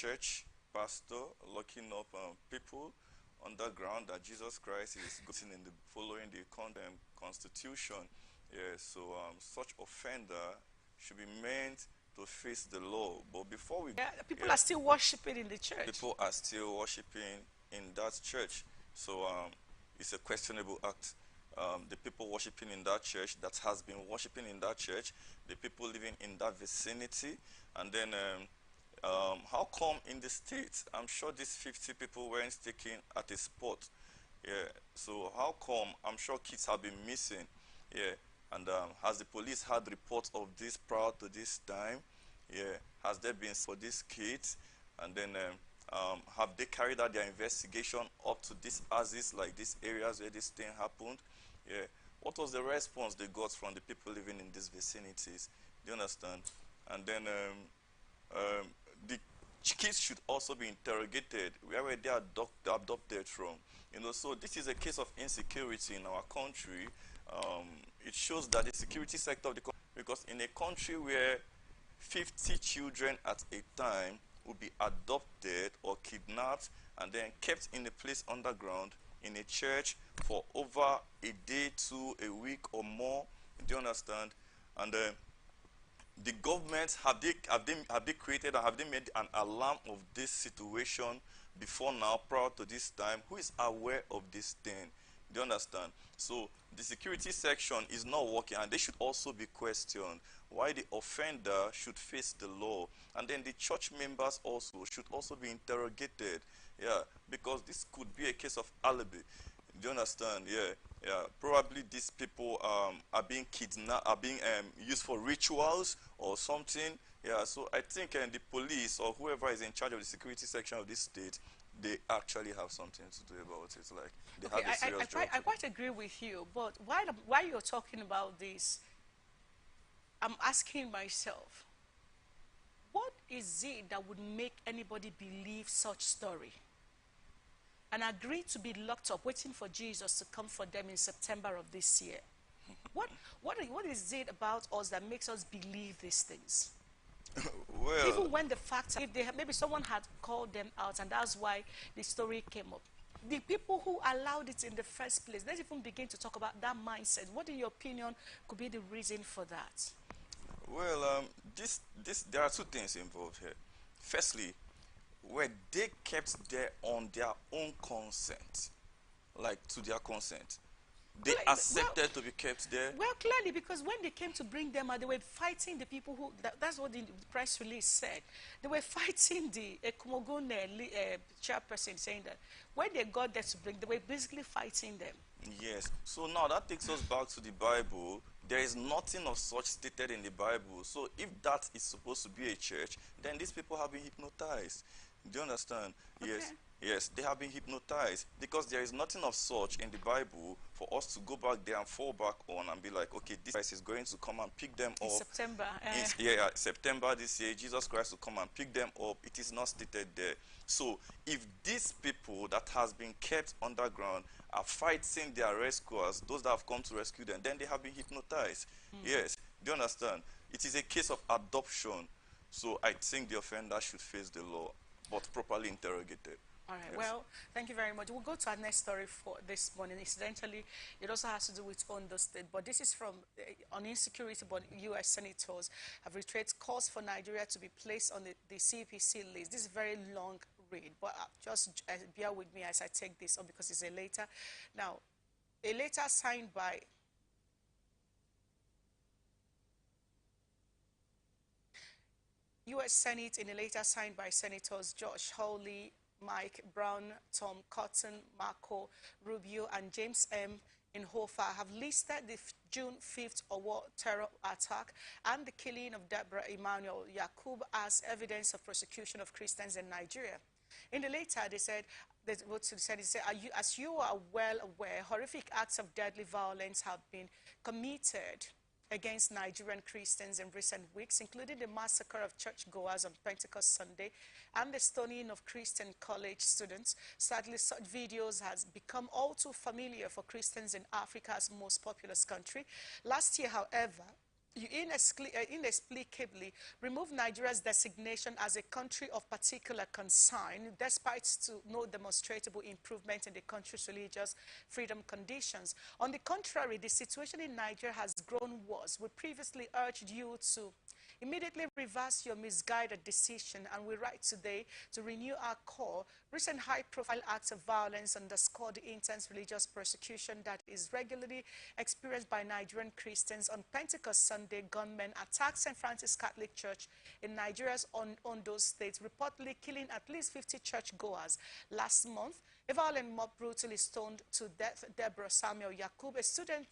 church pastor locking up people underground that Jesus Christ is governing in the following the constitution. Yeah, so such offender should be meant to face the law. But before we, Yeah, people yeah, are still worshiping in the church. people are still worshiping in that church. So it's a questionable act. The people worshiping in that church, that has been worshiping in that church, the people living in that vicinity, and then how come in the States, I'm sure these 50 people weren't taken at a spot. Yeah, so how come? I'm sure kids have been missing. Yeah, and has the police had reports of this prior to this time? Yeah, has there been for these kids? And then have they carried out their investigation up to these houses, like these areas where this thing happened? Yeah, what was the response they got from the people living in these vicinities? Do you understand? And then um, the kids should also be interrogated. Where were they adopted from? You know, so this is a case of insecurity in our country. Um, it shows that the security sector of the country, because in a country where 50 children at a time will be adopted or kidnapped and then kept in a place underground in a church for over a day, two, a week or more. Do you understand? And the government, have they created or have they made an alarm of this situation before now, prior to this time? Who is aware of this thing? Do you understand? So the security section is not working, and they should also be questioned why the offender should face the law. And then the church members also should also be interrogated. Yeah, because this could be a case of alibi. Do you understand? Yeah, yeah. Probably these people are being kidnapped, are being used for rituals or something. Yeah. So I think the police or whoever is in charge of the security section of this state, they actually have something to do about it. Like they Okay, have a serious job. I quite agree with you, but while you're talking about this, I'm asking myself, what is it that would make anybody believe such story and agree to be locked up waiting for Jesus to come for them in September of this year? What is it about us that makes us believe these things? Well, Even when the facts, if they maybe someone had called them out and that's why the story came up. The people who allowed it in the first place, let's even begin to talk about that mindset. What, in your opinion, could be the reason for that? well, there are two things involved here. Firstly, were they kept there on their own consent, like to their consent? They Well, accepted to be kept there. well, clearly, because when they came to bring them out, they were fighting the people who, that's what the press release said. They were fighting the Kumogun chairperson, saying that when they got there to bring, they were basically fighting them. Yes. So now that takes us back to the Bible. There is nothing of such stated in the Bible. So if that is supposed to be a church, then these people have been hypnotized. Do you understand? Okay. Yes. Yes, they have been hypnotized because there is nothing of such in the Bible for us to go back there and fall back on and be like, okay, this Christ is going to come and pick them In up. September. September this year, Jesus Christ will come and pick them up. It is not stated there. So if these people that has been kept underground are fighting their rescuers, those that have come to rescue them, then they have been hypnotized. Yes, do you understand? It is a case of adoption. So I think the offender should face the law, but properly interrogated. All right. Yes. Well, thank you very much. We'll go to our next story for this morning. Incidentally, it also has to do with Ondo State, but this is from on insecurity. But U.S. senators have reiterated calls for Nigeria to be placed on the CPC list. This is a very long read, but just bear with me as I take this on because it's a letter. Now, a letter signed by U.S. Senate in a letter signed by Senators Josh Hawley, Mike Brown, Tom Cotton, Marco Rubio, and James M. Inhofe have listed the June 5th war terror attack and the killing of Deborah Emmanuel Yakub as evidence of persecution of Christians in Nigeria. In the letter, they said, as you are well aware, horrific acts of deadly violence have been committed against Nigerian Christians in recent weeks, including the massacre of churchgoers on Pentecost Sunday and the stoning of Christian college students. Sadly, such videos has become all too familiar for Christians in Africa's most populous country. Last year, however, you inexplicably remove Nigeria's designation as a country of particular concern, despite no demonstrable improvement in the country's religious freedom conditions. On the contrary, the situation in Nigeria has grown worse. We previously urged you to immediately reverse your misguided decision, and we write today to renew our call. Recent high-profile acts of violence underscore the intense religious persecution that is regularly experienced by Nigerian Christians. On Pentecost Sunday, gunmen attacked St. Francis Catholic Church in Nigeria's Ondo State, reportedly killing at least 50 churchgoers. Last month, a violent mob brutally stoned to death Deborah Samuel Yakub, a student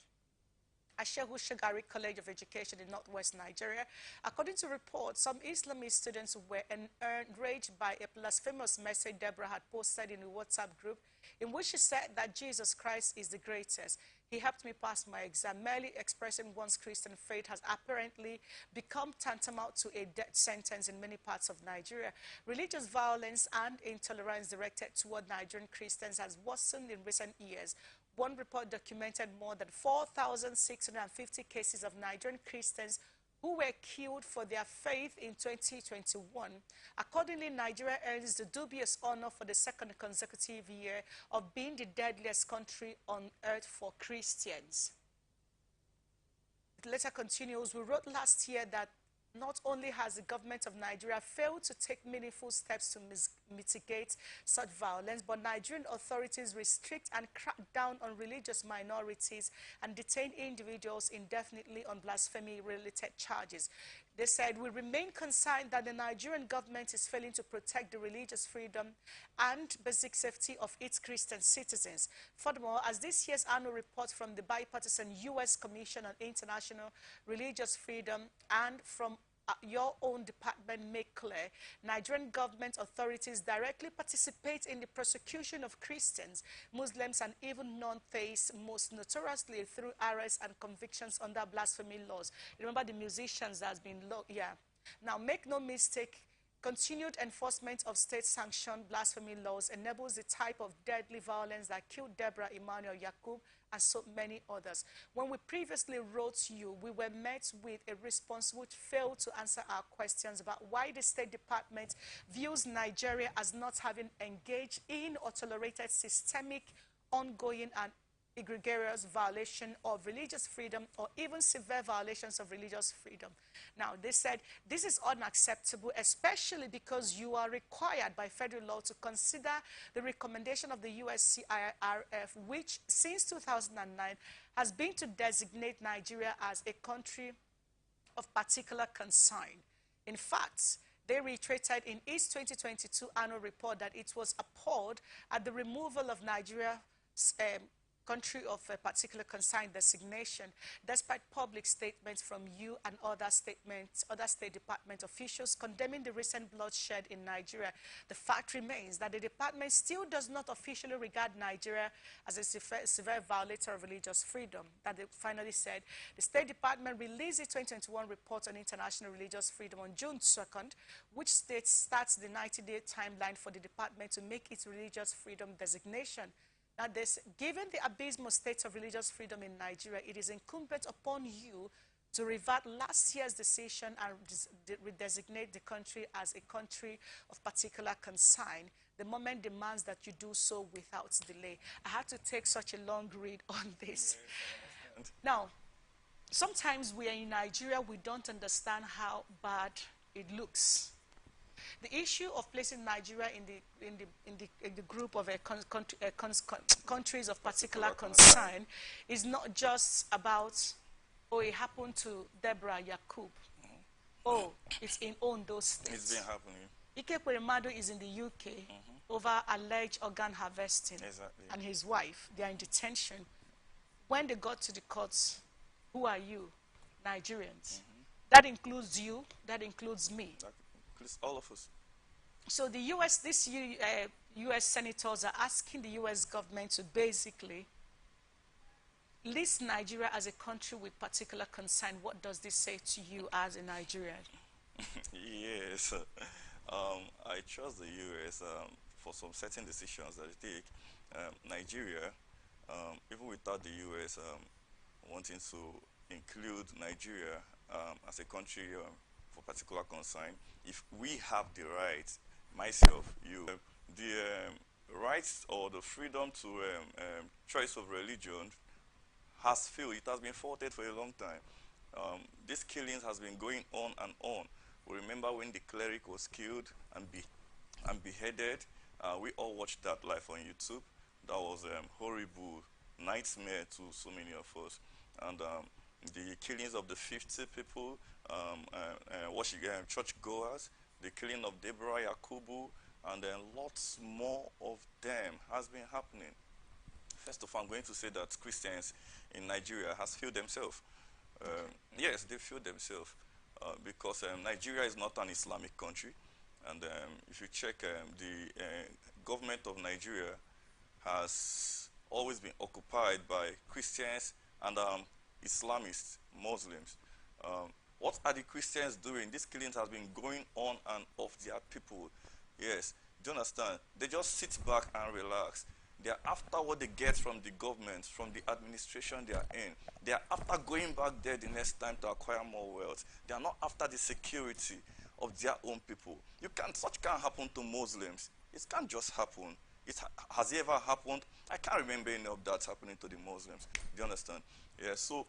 at Shehu Shagari College of Education in northwest Nigeria. According to reports, some Islamist students were enraged by a blasphemous message Deborah had posted in a WhatsApp group in which she said that Jesus Christ is the greatest. He helped me pass my exam. Merely expressing one's Christian faith has apparently become tantamount to a death sentence in many parts of Nigeria. Religious violence and intolerance directed toward Nigerian Christians has worsened in recent years. One report documented more than 4,650 cases of Nigerian Christians who were killed for their faith in 2021. Accordingly, Nigeria earns the dubious honor for the second consecutive year of being the deadliest country on earth for Christians. The letter continues, we wrote last year that not only has the government of Nigeria failed to take meaningful steps to mitigate such violence, but Nigerian authorities restrict and crack down on religious minorities and detain individuals indefinitely on blasphemy-related charges. They said, we remain concerned that the Nigerian government is failing to protect the religious freedom and basic safety of its Christian citizens. Furthermore, as this year's annual report from the bipartisan U.S. Commission on International Religious Freedom and from your own department make clear, Nigerian government authorities directly participate in the persecution of Christians, Muslims, and even non-theists, most notoriously through arrests and convictions under blasphemy laws. Remember the musicians that's been Now, make no mistake, continued enforcement of state-sanctioned blasphemy laws enables the type of deadly violence that killed Deborah Emmanuel Yakub and so many others. When we previously wrote you, we were met with a response which failed to answer our questions about why the State Department views Nigeria as not having engaged in or tolerated systemic, ongoing, and egregious violation of religious freedom or even severe violations of religious freedom. Now, they said this is unacceptable, especially because you are required by federal law to consider the recommendation of the USCIRF, which since 2009 has been to designate Nigeria as a country of particular concern. In fact, they reiterated in its 2022 annual report that it was appalled at the removal of Nigeria's country of a particular concern designation, despite public statements from you and other State Department officials condemning the recent bloodshed in Nigeria. The fact remains that the department still does not officially regard Nigeria as a severe violator of religious freedom. That they finally said, the State Department released a 2021 report on international religious freedom on June 2nd, which starts the 90-day timeline for the department to make its religious freedom designation. Now, given the abysmal state of religious freedom in Nigeria, it is incumbent upon you to revert last year's decision and redesignate the country as a country of particular concern. The moment demands that you do so without delay. I had to take such a long read on this. Now, sometimes we are in Nigeria, we don't understand how bad it looks. The issue of placing Nigeria in the group of countries of particular concern is not just about, oh, it happened to Deborah Yakub. Oh, it's in Ondo State. It's been happening. Ike Kweremadu is in the UK over alleged organ harvesting. Exactly. And his wife, they are in detention. When they got to the courts, who are you? Nigerians. That includes you, that includes me. That includes all of us. So the U.S. senators are asking the U.S. government to basically list Nigeria as a country with particular concern. What does this say to you as a Nigerian? Yes, I trust the U.S. For some certain decisions that they take. Nigeria, even without the U.S. Wanting to include Nigeria as a country for particular concern, if we have the right, myself, you, the rights or the freedom to choice of religion has failed. It has been faulted for a long time. These killings has been going on and on. We remember when the cleric was killed and beheaded. We all watched that live on YouTube. That was horrible nightmare to so many of us. And the killings of the 50 people, churchgoers, the killing of Deborah Yakubu, and then lots more of them has been happening. First of all, I'm going to say that Christians in Nigeria has failed themselves. Yes, they failed themselves because Nigeria is not an Islamic country. And if you check, the government of Nigeria has always been occupied by Christians and Islamists, Muslims. What are the Christians doing? These killings has been going on and off their people. Yes, do you understand? They just sit back and relax. They are after what they get from the government, from the administration they are in. They are after going back there the next time to acquire more wealth. They are not after the security of their own people. Such can't happen to Muslims. It can't just happen. Has it ever happened? I can't remember any of that happening to the Muslims. Do you understand? Yeah, so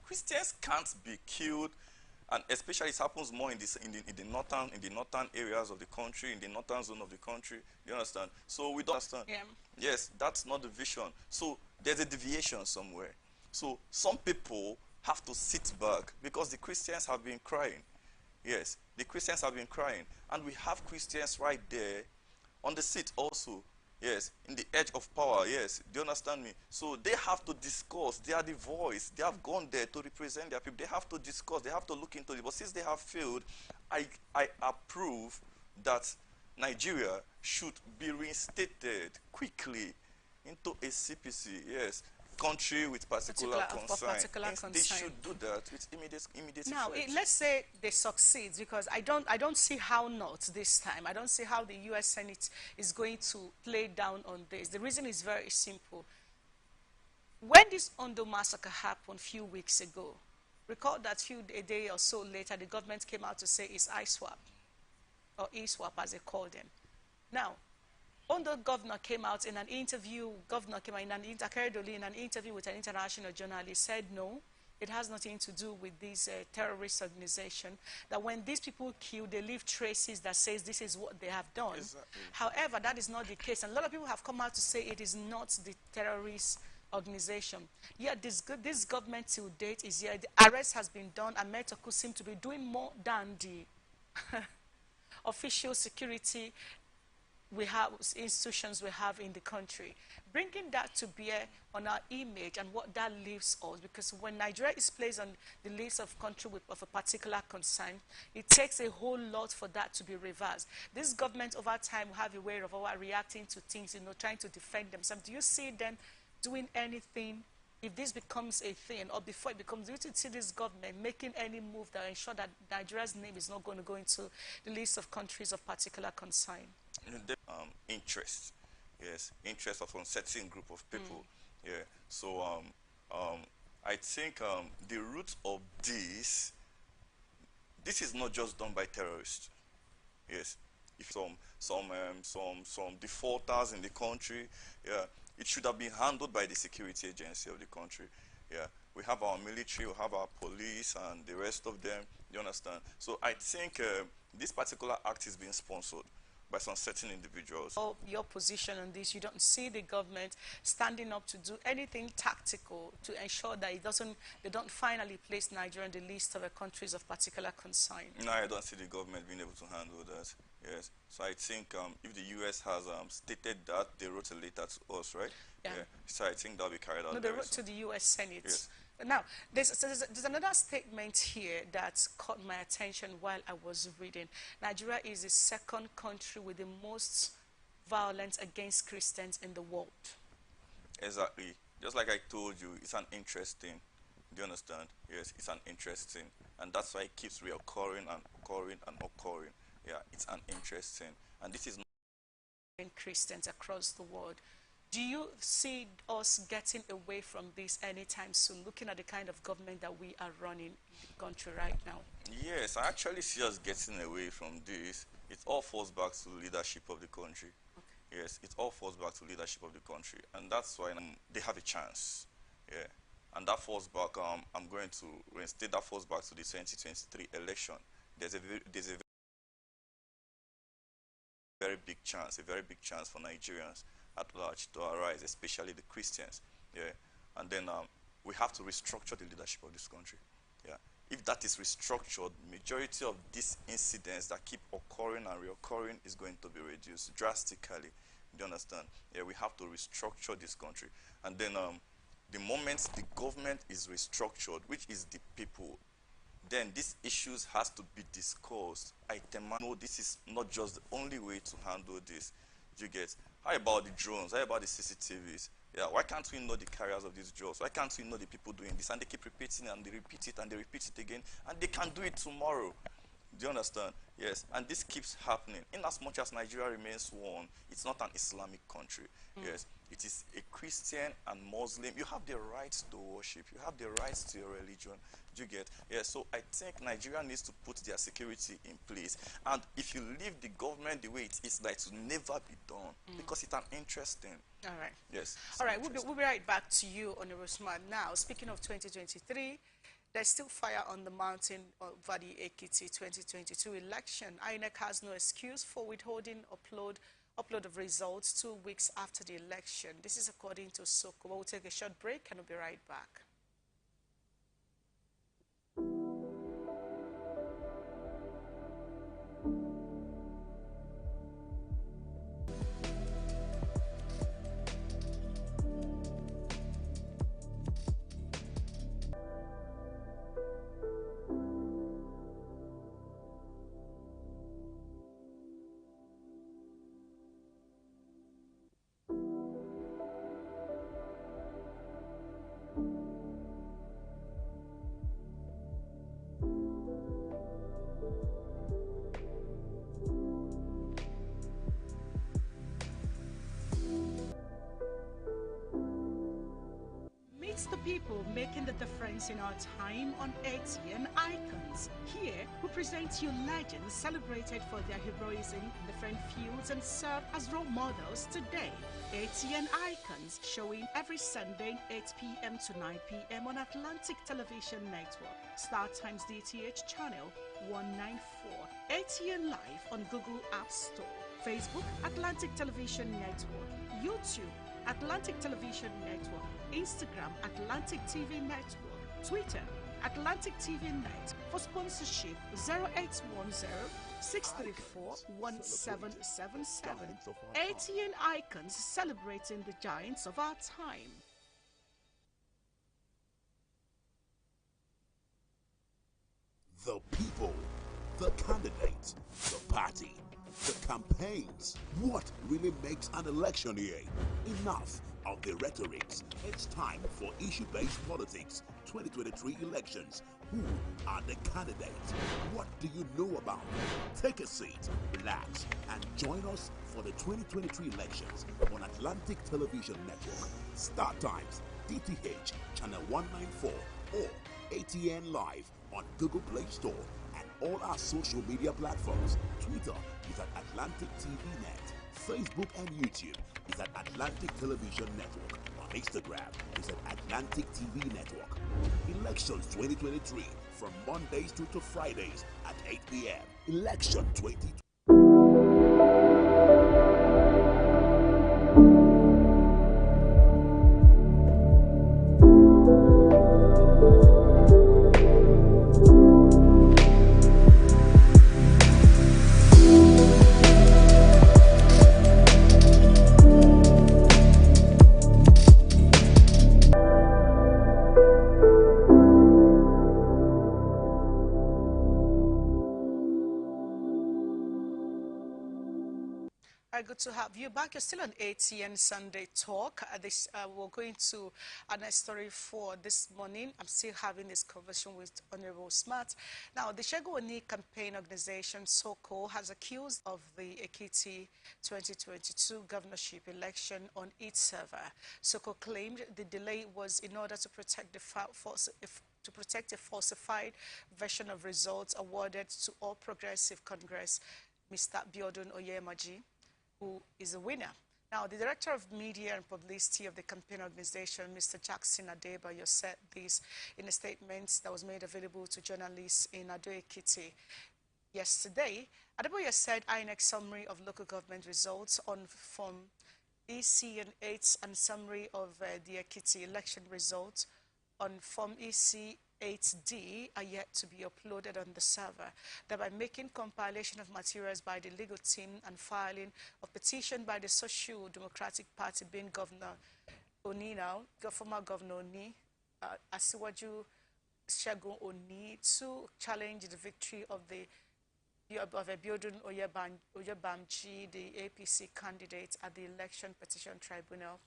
Christians can't be killed, and especially it happens more in the northern areas of the country, in the northern zone of the country. Do you understand? So we don't understand. Yeah. Yes, that's not the vision. So there's a deviation somewhere. So some people have to sit back because the Christians have been crying. Yes, the Christians have been crying, and we have Christians right there on the seat also. Yes, in the edge of power. Yes, do you understand me? So they have to discuss. They are the voice. They have gone there to represent their people. They have to discuss. They have to look into it. But since they have failed, I approve that Nigeria should be reinstated quickly into a CPC. Yes, country with particular concern. They should do that with immediate Now, effect. let's say they succeed, because I don't see how not this time. I don't see how the U.S. Senate is going to play down on this. The reason is very simple. When this Ondo massacre happened a few weeks ago, recall that a day or so later, the government came out to say it's ISWAP, or ESWAP as they call them. Now, Ondo governor came out in an interview, in an interview with an international journalist, said no, it has nothing to do with this terrorist organization, that when these people kill, they leave traces that says this is what they have done. Exactly. However, that is not the case. And a lot of people have come out to say it is not the terrorist organization. Yet this government till date is here. The arrest has been done, and Metoku seem to be doing more than the official security institutions we have in the country, bringing that to bear on our image and what that leaves us. Because when Nigeria is placed on the list of country of a particular concern, it takes a whole lot for that to be reversed. This government over time will have a way of reacting to things, trying to defend themselves. Do you see them doing anything if this becomes a thing, or before it becomes? Do you see this government making any move that ensure that Nigeria's name is not going to go into the list of countries of particular concern? Interest, yes, interest of a certain group of people. Yeah, so I think the root of this is not just done by terrorists. Yes, if some defaulters in the country, yeah, it should have been handled by the security agency of the country. Yeah, we have our military, we have our police, and the rest of them. You understand? So I think this particular act is being sponsored by some certain individuals. Your position on this, you don't see the government standing up to do anything tactical to ensure that they don't finally place Nigeria on the list of countries of particular concern? No, I don't see the government being able to handle that. Yes. So I think if the U.S. has stated that, they wrote a letter to us, right? Yeah. So I think that'll be carried out. No, they wrote to the U.S. Senate. Yes. Now, there's another statement here that caught my attention while I was reading. Nigeria is the second country with the most violence against Christians in the world. Exactly. Just like I told you, it's an interesting. Do you understand? Yes, it's an interesting. And that's why it keeps reoccurring and occurring and occurring. Yeah, it's an interesting. And this is not Christians across the world. Do you see us getting away from this anytime soon, looking at the kind of government that we are running in the country right now? Yes, I actually see us getting away from this. It all falls back to leadership of the country. Yes, it all falls back to leadership of the country, and that's why they have a chance. Yeah, and that falls back. I'm going to reinstate that falls back to the 2023 election. There's a a very big chance for Nigerians at large to arise, especially the Christians. Yeah, and then we have to restructure the leadership of this country. Yeah, if that is restructured, majority of these incidents that keep occurring and reoccurring is going to be reduced drastically. Do you understand? Yeah, we have to restructure this country, and then the moment the government is restructured, which is the people, then these issues has to be discussed. I know this is not just the only way to handle this. You get? How about the drones? How about the CCTVs? Yeah, why can't we know the carriers of these drones? Why can't we know the people doing this? And they keep repeating and they repeat it and they repeat it again, and they can do it tomorrow. Do you understand? Yes, and this keeps happening. In as much as Nigeria remains one, it's not an Islamic country. Yes, it is a Christian and Muslim. You have the rights to worship. You have the rights to your religion. Do you get? Yes, so I think Nigeria needs to put their security in place. And if you leave the government the way it is, that it will never be done because it's an interesting. All right. Yes. All right, we'll be right back to you, Honorable Smart. Now, speaking of 2023, there's still fire on the mountain over the Ekiti 2022 election. INEC has no excuse for withholding upload of results 2 weeks after the election. This is according to Soko. We'll take a short break and we'll be right back. The people making the difference in our time on ATN Icons. Here, we present you legends celebrated for their heroism in different fields and serve as role models today. ATN Icons, showing every Sunday 8 p.m. to 9 p.m. on Atlantic Television Network, StarTimes DTH channel 194, ATN Live on Google App Store, Facebook Atlantic Television Network, YouTube Atlantic Television Network, Instagram Atlantic TV Network, Twitter Atlantic TV Net. For sponsorship 0810 634 1777. ATN Icons, celebrating the giants of our time. The people, the candidates, the party, the campaigns. What really makes an election year? Enough of the rhetorics. It's time for issue-based politics. 2023 elections. Who are the candidates? What do you know about them? Take a seat, relax, and join us for the 2023 elections on Atlantic Television Network, StarTimes, DTH, Channel 194, or ATN Live on Google Play Store and all our social media platforms. Twitter is at Atlantic TV Net. Facebook and YouTube is at Atlantic Television Network. On Instagram is at Atlantic TV Network. Elections 2023 from Mondays to Fridays at 8 p.m. Election 2023. Right, good to have you back. You're still on ATN Sunday Talk. We're going to our next story for this morning. I'm still having this conversation with Honorable Smart. Now, the Shegoni campaign organization, SOCO, has accused of the Ekiti 2022 governorship election on its server. SOCO claimed the delay was in order to protect a falsified version of results awarded to All Progressive Congress, Mr. Biodun Oyemaji, who is a winner. Now, the Director of Media and Publicity of the campaign organization, Mr. Jackson Adebayo, said this in a statement that was made available to journalists in Ado-Ekiti yesterday. Adebayo said INEC summary of local government results from EC and 8 and summary of the Ekiti election results on Form EC 8D are yet to be uploaded on the server, thereby making compilation of materials by the legal team and filing of petition by the Social Democratic Party being Governor Oni now, former Governor Oni, Asiwaju Segun Oni, to challenge the victory of Biodun Oyebamji, the APC candidate at the Election Petition Tribunal.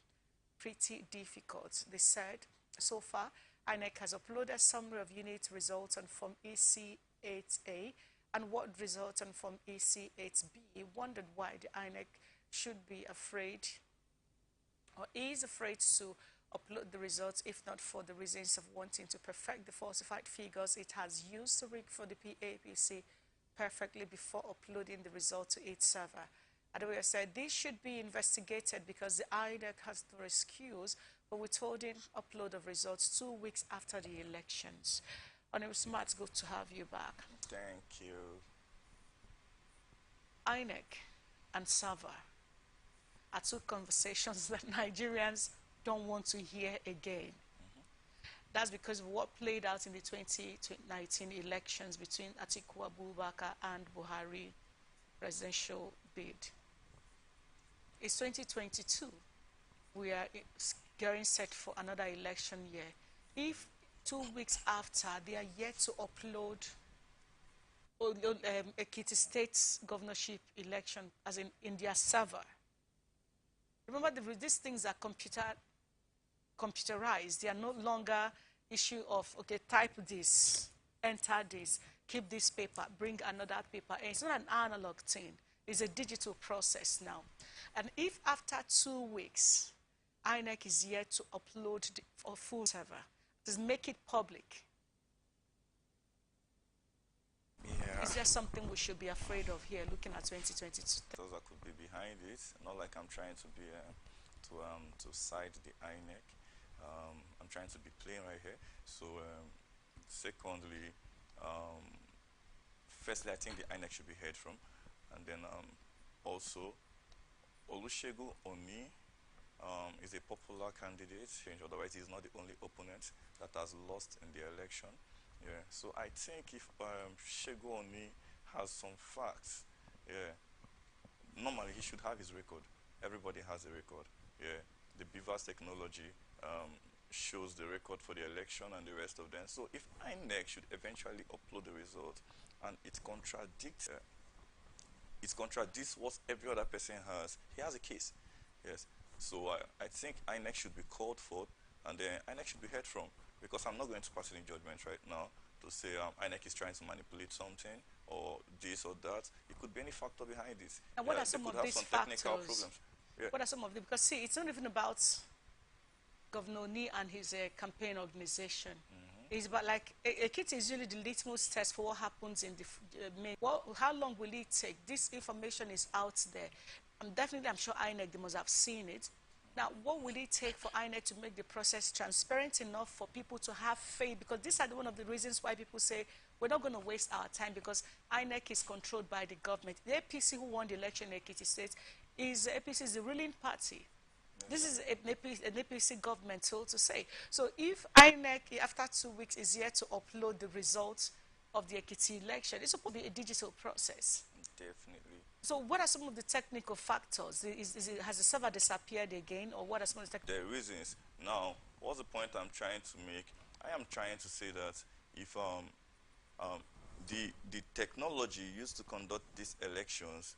Pretty difficult, they said. So far, INEC has uploaded a summary of unit results on Form EC8A and what results on Form EC8B. Wondered why the INEC should be afraid or is afraid to upload the results, if not for the reasons of wanting to perfect the falsified figures it has used to rig for the APC perfectly before uploading the result to its server. Adebayo said this should be investigated because the INEC has no excuse for withholding upload of results 2 weeks after the elections. Honorable Smart, good to have you back. Thank you. INEC and server are two conversations that Nigerians don't want to hear again. That's because of what played out in the 2019 elections between Atiku Abubakar and Buhari presidential bid. It's 2022. We are getting set for another election year. If 2 weeks after they are yet to upload Ekiti State's governorship election, as in their server. Remember, these things are computerized. They are no longer issue of, okay, type this, enter this, keep this paper, bring another paper. And it's not an analog thing. It's a digital process now. And if after 2 weeks, INEC is yet to upload a full server, just make it public. Yeah. Is there something we should be afraid of here, looking at 2022? Those that could be behind it, not like I'm trying to be to side the INEC. I'm trying to be plain right here. So, secondly, firstly, I think the INEC should be heard from, and then also Olusegun Oni is a popular candidate. Otherwise, he's not the only opponent that has lost in the election. Yeah. So I think if Segun Oni has some facts, yeah, normally he should have his record. Everybody has a record. Yeah. The Beavers technology shows the record for the election and the rest of them. So if INEC should eventually upload the result and it contradicts what every other person has, he has a case. Yes. So I think INEC should be called for, and then INEC should be heard from, because I'm not going to pass any judgment right now to say INEC is trying to manipulate something or this or that. It could be any factor behind this. And what are some of these factors? Yeah. What are some of them? Because see, it's not even about Governor Ni and his campaign organization. It's about, like, Ekiti is usually the litmus test for what happens in the main. How long will it take? This information is out there. I'm sure INEC, they must have seen it. Now, what will it take for INEC to make the process transparent enough for people to have faith? Because these are one of the reasons why people say we're not going to waste our time, because INEC is controlled by the government. The APC who won the election in Ekiti State APC is the ruling party. This is an APC government, so to say. So if INEC, after 2 weeks, is yet to upload the results of the Ekiti election, it's supposed to be a digital process. Definitely. So what are some of the technical factors? Has the server disappeared again, or what are some of the technical? The reasons. Now, what's the point I'm trying to make? I am trying to say that if the technology used to conduct these elections,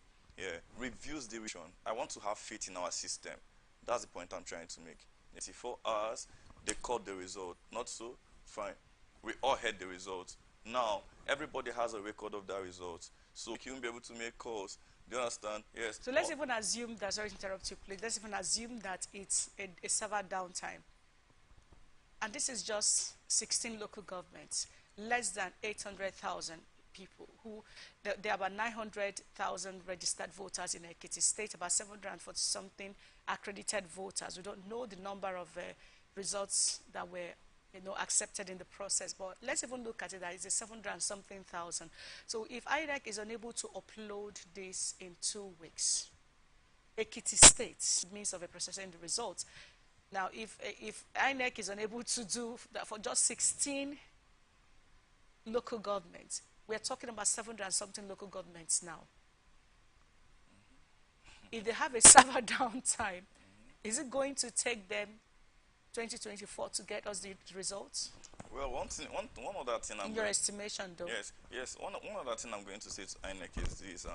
reviews the region. I want to have faith in our system. That's the point I'm trying to make. 24 hours, they called the result. Not so? Fine. We all heard the result. Now, everybody has a record of that result. So you won't be able to make calls. Do you understand? Yes. So let's even assume that, sorry to interrupt you, please. Let's even assume that it's a server downtime. And this is just 16 local governments, less than 800,000 people who, there are about 900,000 registered voters in Ekiti State, about 740 something accredited voters. We don't know the number of results that were accepted in the process, but let's even look at it that it's a 700 and something thousand. So if INEC is unable to upload this in 2 weeks, Ekiti State means of a processing the results. Now, if INEC is unable to do that for just 16 local governments, we're talking about 700 and something local governments now. If they have a server downtime, is it going to take them 2024 to get us the results? Well, one other thing in your estimation, though. Yes. One other thing I'm going to say to INEC is this.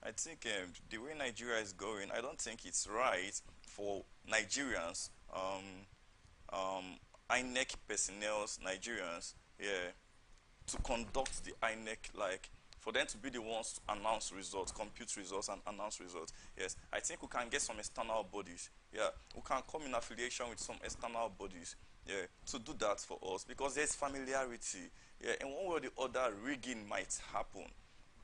I think the way Nigeria is going, I don't think it's right for Nigerians, INEC personnel, Nigerians, to conduct the INEC, for them to be the ones to announce results, compute results, and announce results. Yes, I think we can get some external bodies. Yeah, we can come in affiliation with some external bodies. Yeah, to do that for us, because there's familiarity. Yeah, and one way or the other, rigging might happen.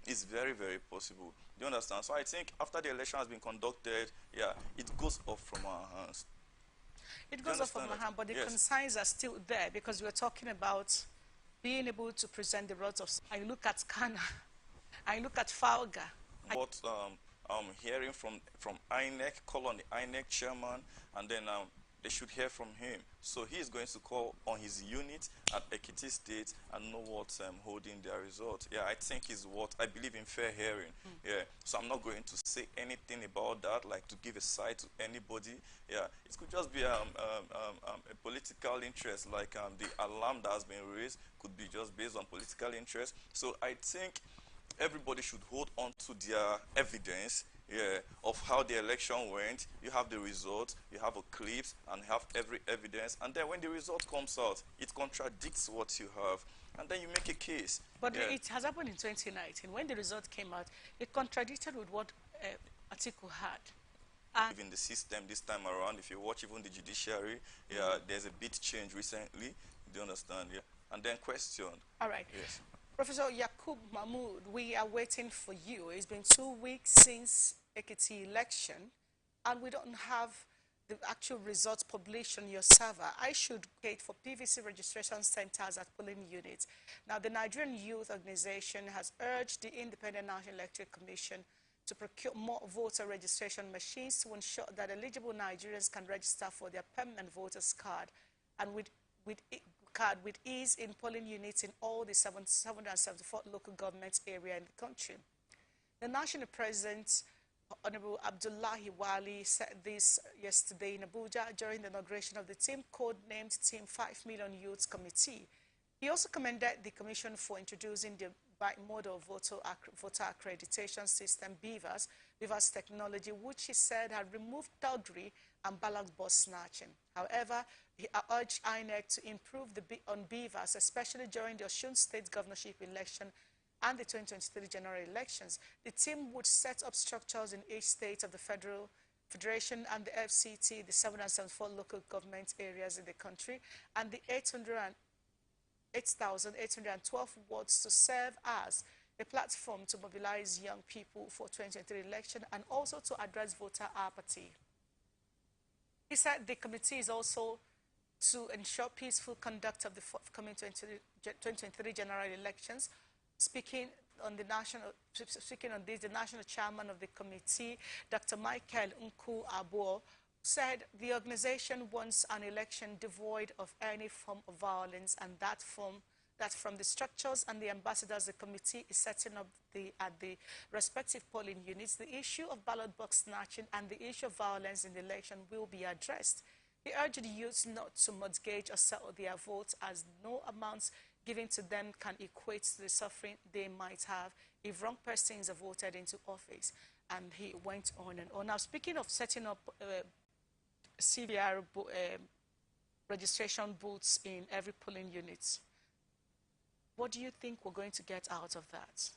It's very, very possible. Do you understand? So I think after the election has been conducted, it goes off from our hands. It goes off from our hands, but the concerns are still there, because we're talking about being able to present the results of. I look at Kana, I look at Falga. What hearing from INEC, call on the INEC chairman, and then they should hear from him. So he is going to call on his unit at Ekiti State and know what's holding their result. Yeah, I think is what I believe in fair hearing. Yeah, so I'm not going to say anything about that, like to give a side to anybody. Yeah, it could just be a political interest, like the alarm that has been raised could be just based on political interest. So I think everybody should hold on to their evidence, of how the election went. You have the results, you have a clips, and you have every evidence. And then when the result comes out, it contradicts what you have. And then you make a case. But it has happened in 2019. When the result came out, it contradicted with what Atiku had. And in the system this time around, if you watch even the judiciary, there's a bit change recently. Do you understand? Yeah. And then question. All right. Yes. Professor Yakub Mahmood, we are waiting for you. It's been 2 weeks since Ekiti election, and we don't have the actual results published on your server. I should wait for PVC registration centers at polling units. Now, the Nigerian Youth Organization has urged the Independent National Electoral Commission to procure more voter registration machines to ensure that eligible Nigerians can register for their permanent voters card, and with ease in polling units in all the 774 local government area in the country. The national president, Honorable Abdullahi Wali, said this yesterday in Abuja during the inauguration of the team codenamed Team 5 Million Youth Committee. He also commended the commission for introducing the bimodal voter accreditation system, BVAS technology, which he said had removed thuggery and ballot box snatching. However, he urged INEC to improve on BVAS, especially during the Osun State governorship election and the 2023 general elections. The team would set up structures in each state of the Federation and the FCT, the 774 local government areas in the country, and the 8,812 wards to serve as a platform to mobilize young people for 2023 election and also to address voter apathy. He said the committee is also to ensure peaceful conduct of the forthcoming 2023 general elections. Speaking on this, the national chairman of the committee, Dr. Michael Nku Abo, said the organization wants an election devoid of any form of violence, and that from the structures and the ambassadors the committee is setting up at the respective polling units, the issue of ballot box snatching and the issue of violence in the election will be addressed. He urged the youth not to mortgage or sell their votes, as no amounts given to them can equate to the suffering they might have if wrong persons are voted into office. and he went on and on. Now, speaking of setting up CVR registration booths in every polling unit, what do you think we're going to get out of that?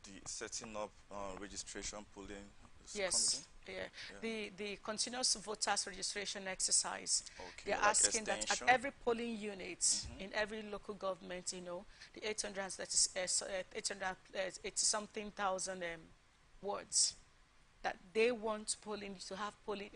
The setting up registration polling. Yes, yeah. The continuous voters registration exercise. Okay, They're like asking that at extension. every polling unit in every local government, you know, the 880 something thousand wards, that they want polling to have polling,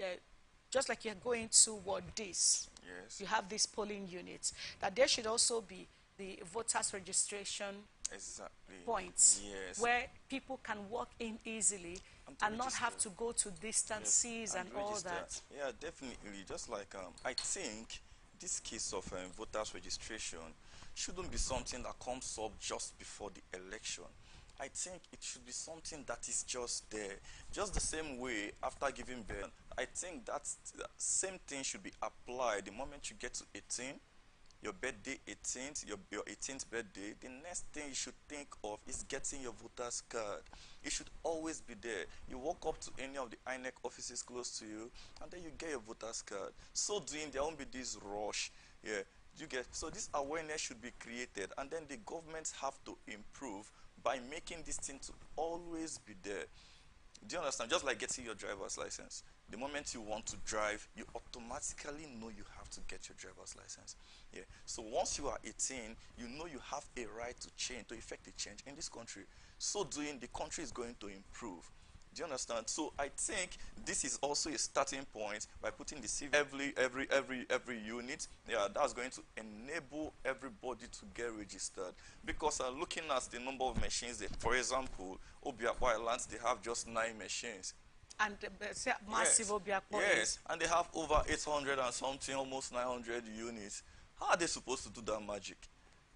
just like you're going to ward this. Yes. You have these polling units. That there should also be the voters registration Exactly. points, Yes. where people can walk in easily and not have to register. go to distances and all register. that. Yeah, definitely. Just like I think this case of voters registration shouldn't be something that comes up just before the election. I think it should be something that is just there, just the same way after giving birth. I think that same thing should be applied the moment you get to 18. Your birthday 18th, your 18th birthday, the next thing you should think of is getting your voter's card. It should always be there. You walk up to any of the INEC offices close to you, and then you get your voter's card. So doing, there won't be this rush. Yeah, you get. So this awareness should be created, and then the governments have to improve by making this thing to always be there. Do you understand? Just like getting your driver's license. The moment you want to drive, you automatically know you have to get your driver's license. Yeah. So once you are 18, you know you have a right to change, to effect a change in this country. So doing, the country is going to improve. Do you understand? So I think this is also a starting point by putting the CV every unit. Yeah, that's going to enable everybody to get registered. Because looking at the number of machines, for example, Obiakwa Islands, they have just 9 machines. And massive Yes. Obiakpo Yes, and they have over 800 and something, almost 900 units. How are they supposed to do that magic?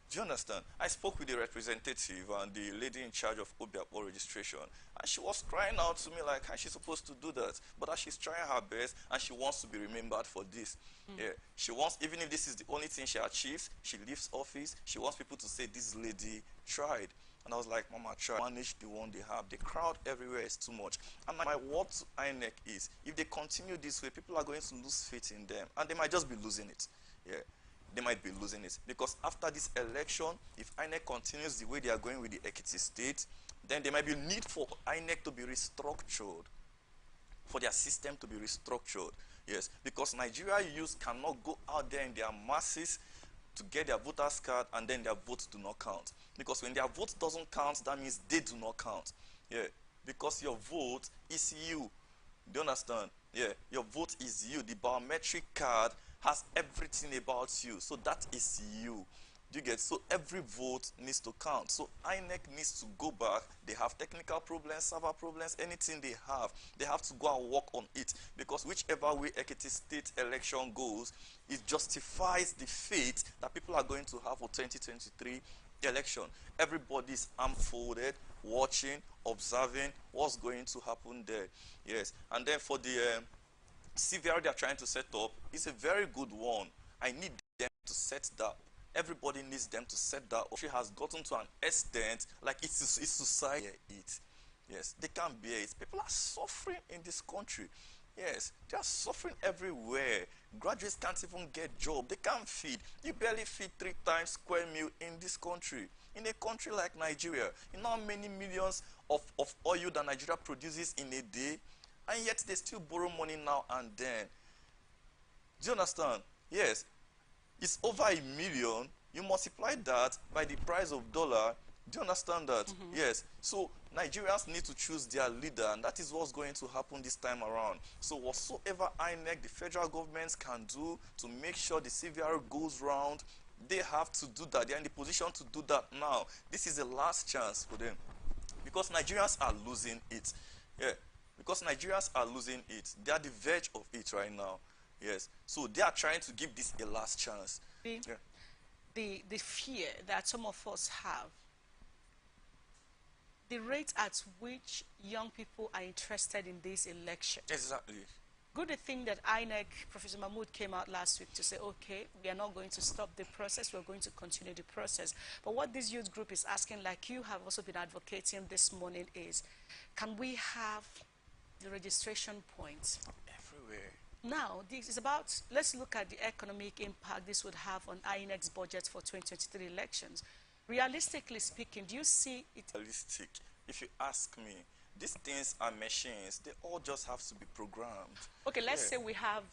Do you understand? I spoke with the representative and the lady in charge of Obiakpo registration, and she was crying out to me like, how is she supposed to do that? But she's trying her best, and she wants to be remembered for this. Yeah, she wants, even if this is the only thing she achieves, she leaves office, she wants people to say, this lady tried. And I was like, Mama, try manage the one they have. The crowd everywhere is too much. And my word to INEC is, if they continue this way, people are going to lose faith in them, and they might just be losing it. Yeah. They might be losing it. Because after this election, if INEC continues the way they are going with the Ekiti state, then there might be a need for INEC to be restructured, for their system to be restructured. Yes, because Nigeria youth cannot go out there in their masses to get their voter's card and then their votes do not count. Because when their vote doesn't count, that means they do not count. Yeah, because your vote is you. Do you understand? Yeah, your vote is you. The biometric card has everything about you. So that is you. Do you get? So every vote needs to count. So INEC needs to go back. They have technical problems, server problems, anything they have to go and work on it. Because whichever way Ekiti State election goes, it justifies the fate that people are going to have for 2023 election. Everybody's arm-folded, watching, observing what's going to happen there. Yes. And then for the CVR they are trying to set up, is a very good one. I need them to set that. Everybody needs them to set that up. She has gotten to an extent like it's society. Yes, they can't bear it. People are suffering in this country. Yes, they are suffering everywhere. Graduates can't even get job. They can't feed. You barely feed 3 times square meal in this country. In a country like Nigeria, you know how many millions of oil that Nigeria produces in a day? And yet they still borrow money now and then. Do you understand? Yes. It's over 1 million. You multiply that by the price of dollar. Do you understand that? Yes. So Nigerians need to choose their leader, and that is what's going to happen this time around. So whatsoever INEC, the federal governments can do to make sure the CVR goes round, they have to do that. They're in the position to do that now. This is the last chance for them. Because Nigerians are losing it. Yeah. Because Nigerians are losing it. They are the verge of it right now. Yes. So they are trying to give this a last chance. The fear that some of us have, the rate at which young people are interested in this election. Exactly. Good thing that INEC, Professor Mahmoud, came out last week to say, okay, we are not going to stop the process, we're going to continue the process. But what this youth group is asking, like you have also been advocating this morning, is can we have the registration points Everywhere. now? This is about, let's look at the economic impact this would have on INEC's budget for 2023 elections. Realistically speaking, do you see it? Realistic. If you ask me, these things are machines. They all just have to be programmed. Okay, let's Yeah. say we have,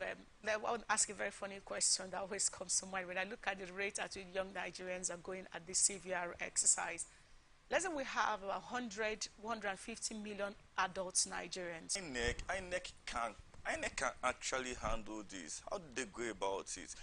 I want to ask a very funny question that always comes to mind when I look at the rate at which young Nigerians are going at the CVR exercise. Let's say we have 150 million adults Nigerians. INEC can actually handle this. How do they go about it?